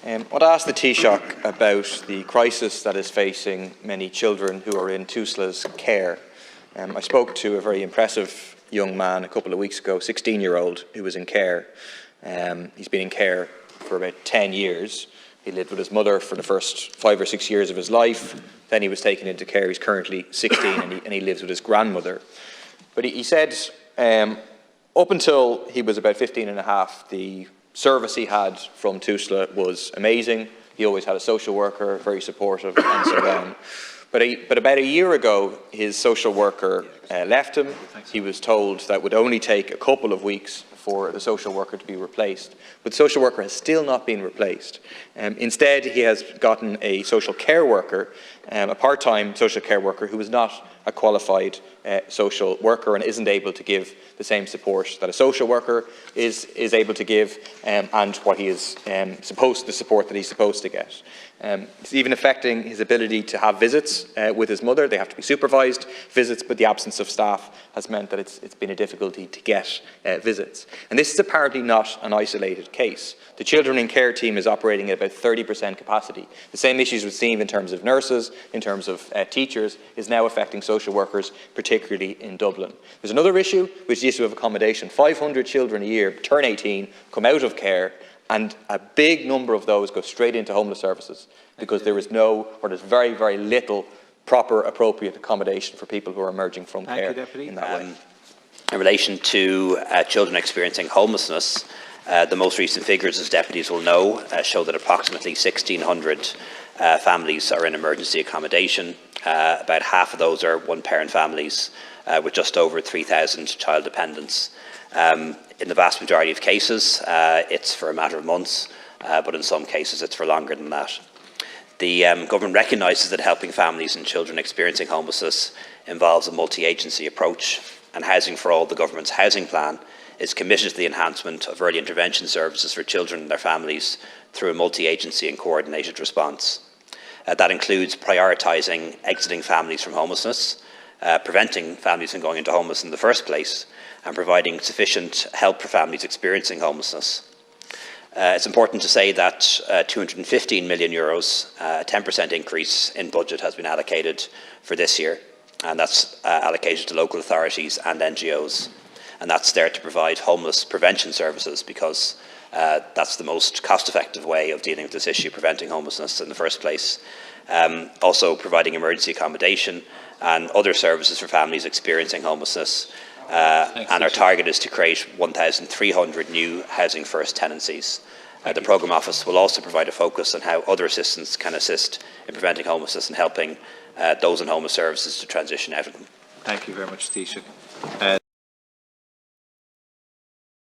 I want to ask the Taoiseach about the crisis that is facing many children who are in Tusla's care. I spoke to a very impressive young man a couple of weeks ago, 16-year-old, who was in care. He's been in care for about 10 years. He lived with his mother for the first 5 or 6 years of his life. Then he was taken into care. He's currently 16 and he lives with his grandmother. But he said up until he was about 15 and a half, the service he had from Tusla was amazing. He always had a social worker, very supportive, and so on. But about a year ago, his social worker left him. He was told that it would only take a couple of weeks for the social worker to be replaced. But the social worker has still not been replaced. Instead, he has gotten a social care worker, a part-time social care worker who is not a qualified social worker and isn't able to give the same support that a social worker is able to give, and what he is the support that he's supposed to get. It's even affecting his ability to have visits with his mother. They have to be supervised visits, but the absence of staff has meant that it's been a difficulty to get visits. And this is apparently not an isolated case. The Children in Care team is operating at about 30% capacity. The same issues we've seen in terms of nurses, in terms of teachers, is now affecting social workers, particularly in Dublin. There's another issue, which is the issue of accommodation. 500 children a year turn 18, come out of care, and a big number of those go straight into homeless services because there's very, very little proper, appropriate accommodation for people who are emerging from care in that way. In relation to children experiencing homelessness, the most recent figures, as deputies will know, show that approximately 1,600 families are in emergency accommodation. About half of those are one-parent families with just over 3,000 child dependents. In the vast majority of cases, it's for a matter of months, but in some cases it's for longer than that. The government recognises that helping families and children experiencing homelessness involves a multi-agency approach, and Housing for All, the government's housing plan, is committed to the enhancement of early intervention services for children and their families through a multi-agency and coordinated response. That includes prioritising exiting families from homelessness, preventing families from going into homelessness in the first place, and providing sufficient help for families experiencing homelessness. It's important to say that €215 million, a 10% increase in budget, has been allocated for this year, and that's allocated to local authorities and NGOs. And that's there to provide homeless prevention services, because that's the most cost-effective way of dealing with this issue, preventing homelessness in the first place. Also providing emergency accommodation and other services for families experiencing homelessness. And our target is to create 1,300 new Housing First tenancies. The Programme Office will also provide a focus on how other assistance can assist in preventing homelessness and helping those in homeless services to transition out of them. Thank you very much, Taoiseach.